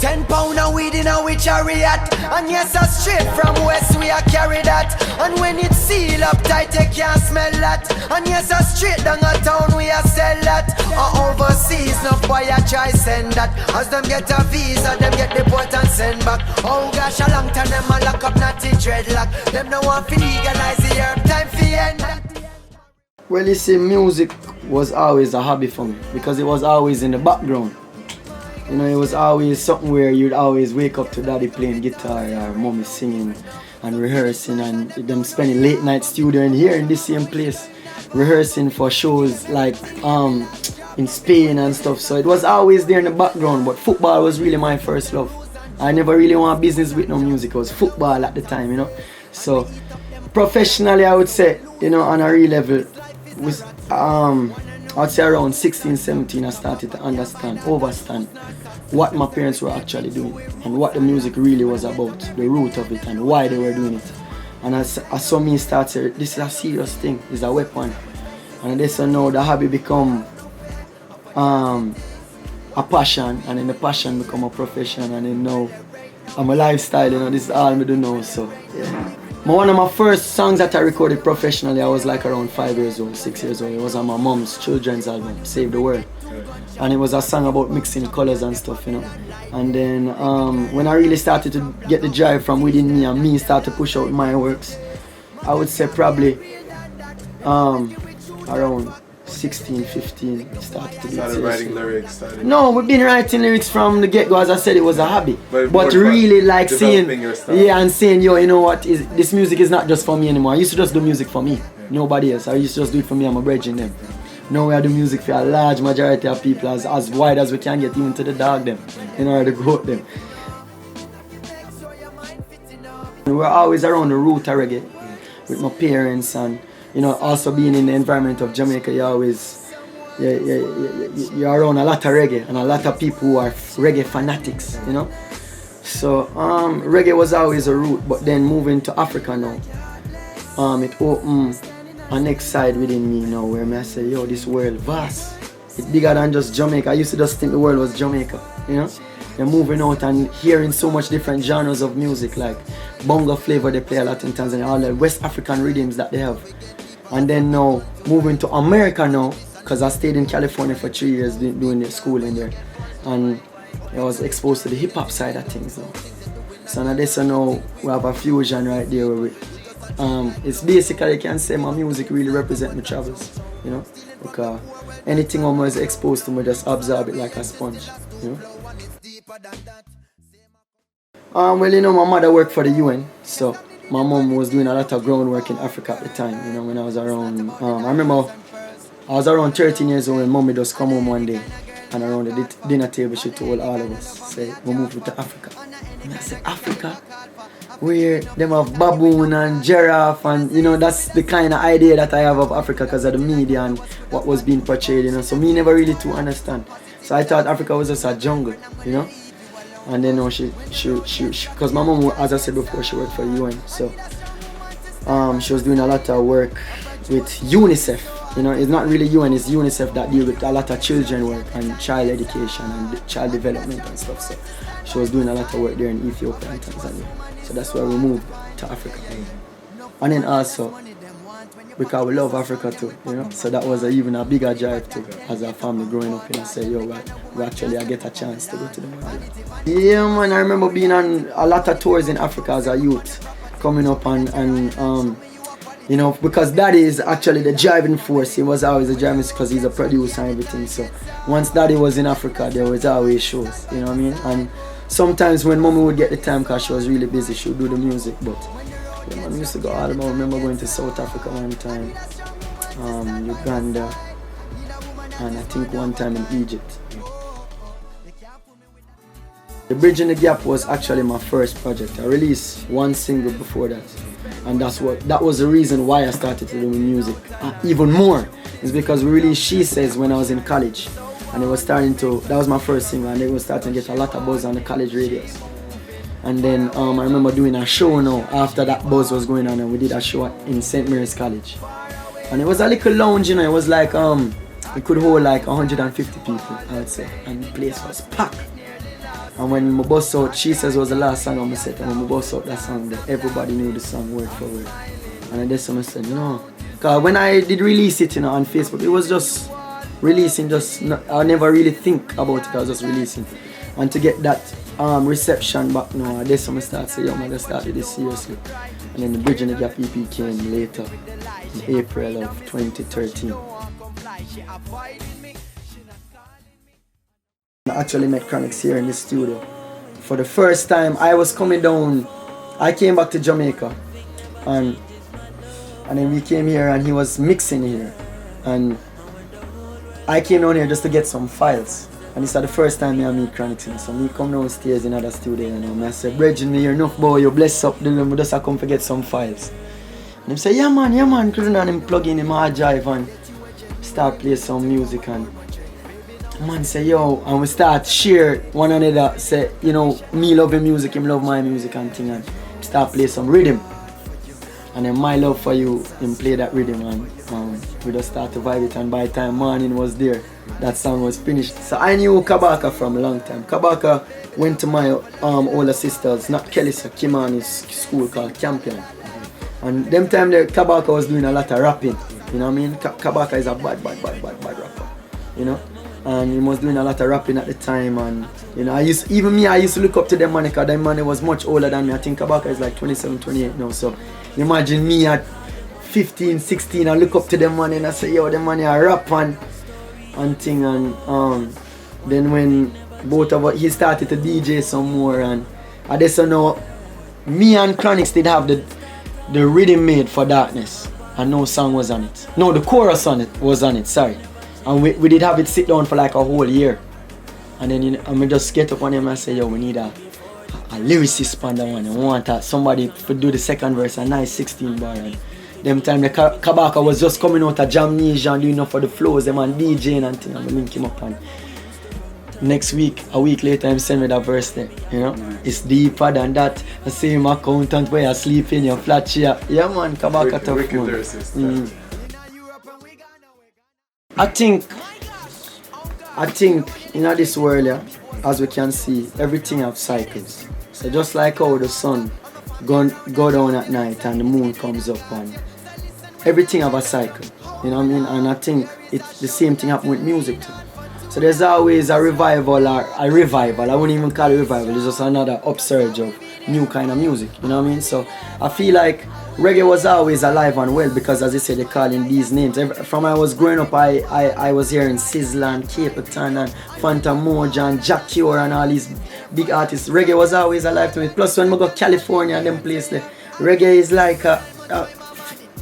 £10 a weed in our chariot. And yes, a straight from west we a carry that. And when it's sealed up tight, you can't smell that. And yes, a straight down a town we a sell that. Overseas, no boy a try send that. As them get a visa, them get deport and send back. Oh gosh, a long time them a lock up natty dreadlock. Them no want to legalize the herb, time for end. Well, you see, music was always a hobby for me because it was always in the background. You know, it was always something where you'd always wake up to daddy playing guitar or mommy singing and rehearsing, and them spending late night studio in here in this same place, rehearsing for shows like in Spain and stuff. So it was always there in the background, but football was really my first love. I never really want business with no music. It was football at the time, you know. So professionally, I would say, you know, on a real level, was I'd say around 16, 17, I started to understand what my parents were actually doing and what the music really was about, the root of it and why they were doing it. And I saw me start to, this is a serious thing, it's a weapon. And this now the hobby become a passion, and then the passion become a profession, and then now I'm a lifestyle, you know, this is all I do now, so yeah. One of my first songs that I recorded professionally, I was like around 5 years old, 6 years old. It was on my mom's children's album, Save the World. And it was a song about mixing colors and stuff, you know. And then when I really started to get the drive from within me and me start to push out my works, I would say probably around 16, 15, started to be started writing lyrics? No, we've been writing lyrics from the get-go. As I said, it was a hobby. But really like seeing, yeah, and saying, yo, you know what, this music is not just for me anymore. I used to just do music for me, nobody else. I used to just do it for me and my brethren them. Now we are doing music for a large majority of people, as wide as we can get, even to the dog them, in order to go them. We were always around the root of reggae with my parents, and you know, also being in the environment of Jamaica, you're around a lot of reggae and a lot of people who are reggae fanatics, you know. So reggae was always a root, but then moving to Africa now, it opened a next side within me now where I say, yo, this world vast. It's bigger than just Jamaica. I used to just think the world was Jamaica, you know. You're moving out and hearing so much different genres of music, like bongo flavor they play a lot in Tanzania, all the West African rhythms that they have. And then now moving to America now, because I stayed in California for 3 years doing the school in there, and I was exposed to the hip hop side of things now. So now this now we have a fusion right there where it's basically, you can say my music really represents my travels, you know, because anything I was exposed to, I just absorb it like a sponge, you know. Well, you know, my mother worked for the UN, so my mom was doing a lot of groundwork in Africa at the time, you know, when I was around, I remember I was around 13 years old when mommy just come home one day, and around the dinner table she told all of us, say, we move to Africa. And I said, Africa? Where them have baboon and giraffe, and you know, that's the kind of idea that I have of Africa because of the media and what was being portrayed, you know, so me never really to understand. So I thought Africa was just a jungle, you know. And then she because my mom, as I said before, she worked for the UN, so she was doing a lot of work with UNICEF. You know, it's not really UN, it's UNICEF that deal with a lot of children work and child education and child development and stuff. So she was doing a lot of work there in Ethiopia and Tanzania. So that's why we moved to Africa. And then also, because we love Africa too, you know, so that was even a bigger drive too, as a family growing up, and I said, yo, we actually I get a chance to go to the market. Yeah, man, I remember being on a lot of tours in Africa as a youth, coming up and you know, because Daddy is actually the driving force. He was always a driving force because he's a producer and everything. So once Daddy was in Africa, there was always shows, you know what I mean? And sometimes when Mommy would get the time, because she was really busy, she would do the music, but yeah, man, we used to go all about. I remember going to South Africa one time, Uganda, and I think one time in Egypt. The Bridging the Gap was actually my first project. I released one single before that, and that was the reason why I started to do music even more. It's because we released She Says when I was in college, and it was starting to, that was my first single, and it was starting to get a lot of buzz on the college radios. And then I remember doing a show now after that buzz was going on, and we did a show in St. Mary's College. And it was a little lounge, you know, it was like, it could hold like 150 people, I would say, and the place was packed. And when my bust out, She Says was the last song on my set, and when my bust out that song, everybody knew the song word for word. And I just said, because when I did release it, on Facebook, it was just releasing, I never really think about it, I was just releasing. And to get that reception back now, I just start saying, I'm gonna start this seriously. And then the Bridging the Gap EP came later, in April of 2013. I actually met Chronixx here in the studio. For the first time, I was coming down, I came back to Jamaica, and then we came here and he was mixing here. And I came down here just to get some files. And this is the first time I meet Chronixx. So me come downstairs in another studio and I said, Bridging, me here enough boy, you bless up, I just come to get some files. And he said, yeah man, because then him plug in my drive and start play some music, and man say, yo, and we start share one another, say, me love your music, him love my music and thing, and start play some rhythm. And then my love for you, him play that rhythm, and we just start to vibe it, and by the time morning was there, that song was finished. So I knew Kabaka from a long time. Kabaka went to my older sisters, not Kelly, so Kim and his school called Campion. And them time there, Kabaka was doing a lot of rapping, you know what I mean? Kabaka is a bad rapper, And he was doing a lot of rapping at the time, and I used to look up to them man, because them man was much older than me. I think Kabaka is like 27, 28 now, so imagine me at 15, 16, I look up to them man and I say, yo, them man are rap and thing, and then when both of us, he started to DJ some more, and I just know me and Chronixx did have the rhythm made for Darkness, and no song was on it. No, the chorus was on it, sorry. And we did have it sit down for like a whole year. And then and we just get up on him and say, yo, we need a lyricist on that one. I want somebody to do the second verse, a nice 16 bar. And them time the Kabaka was just coming out of Jamnesia and doing for the flows, them and DJing and thing, and we link him up, and next week, a week later, him send me that verse there, Nice. It's deeper than that. The same accountant where you sleep in your flat chair. Yeah man, Kabaka tough one. I think in this world, as we can see, everything have cycles. So just like how the sun go down at night and the moon comes up, and everything have a cycle, you know what I mean? And I think it's the same thing happen with music too. So there's always a revival or a revival. I wouldn't even call it revival, it's just another upsurge of new kind of music, you know what I mean? So I feel like reggae was always alive and well, because as I said, they call in these names. From I was growing up, I was hearing Sizzla and Capleton and Phantom Moja and Jack Cure and all these big artists. Reggae was always alive to me. Plus when I go to California and them places there, reggae is like a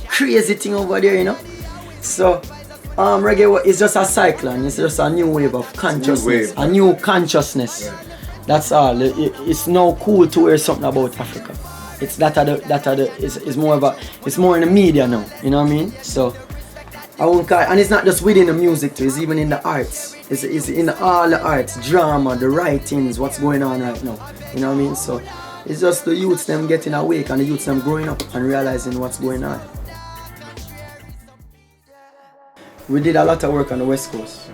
crazy thing over there, So reggae is just a cyclone, it's just a new wave of consciousness, a new consciousness. Yeah. That's all. It's now cool to hear something about Africa. It's it's more in the media now, you know what I mean? So I won't call it, and it's not just within the music too, it's even in the arts. It's in all the arts, drama, the writings, what's going on right now. You know what I mean? So it's just the youths them getting awake and the youths them growing up and realizing what's going on. We did a lot of work on the West Coast,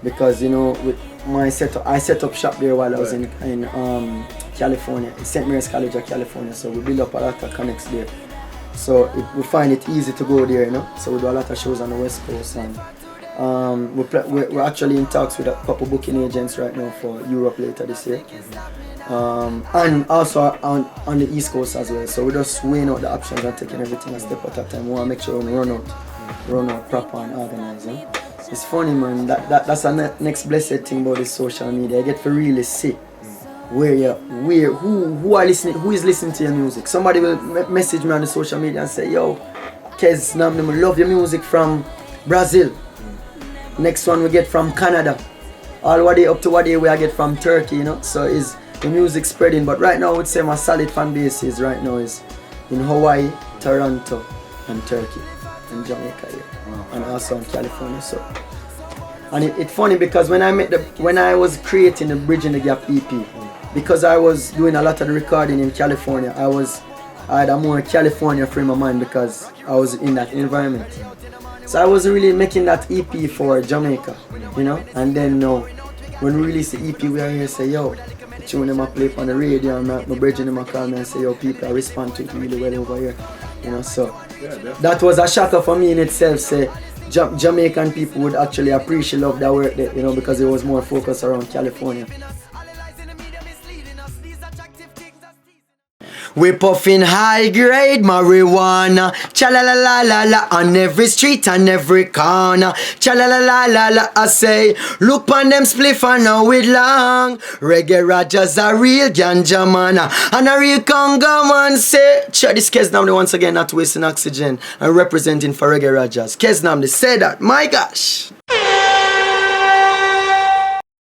because with my setup, I set up shop there while I was in California, St. Mary's College of California. So we build up a lot of connects there. So we find it easy to go there, So we do a lot of shows on the West Coast, and we're actually in talks with a couple booking agents right now for Europe later this year, and also on the East Coast as well. So we're just weighing out the options and taking everything a step at a time. We want to make sure we run out proper and organized. It's funny, man. That's the next blessed thing about this social media. I get to really see who is listening to your music. Somebody will message me on the social media and say, yo, Keznamdi, I love your music from Brazil. Next one we get from Canada. All what day up to what day we get from Turkey, So is the music spreading. But right now I would say my solid fan base is right now is in Hawaii, Toronto, and Turkey, and Jamaica here. And also in California. So, and it's funny because when I was creating the Bridging the Gap EP, because I was doing a lot of the recording in California, I had a more California frame of mind because I was in that environment. So I was really making that EP for Jamaica, And then when we release the EP, we are here say, yo, tune them I play on the radio, and my brethren them call me and say, yo, people I respond to it really well over here. You know, so that was a shocker for me in itself, say Jamaican people would actually appreciate love that work there, you know, because it was more focused around California. We puffin high grade marijuana, cha la la la la la, on every street and every corner. Cha la la la la la, I say, look on them spliff and now it long. Reggae Rajahs a real ganja man and a real Congo man. Say, check this Keznamdi once again, not wasting oxygen and representing for Reggae Rajahs. Keznamdi, say that, my gosh.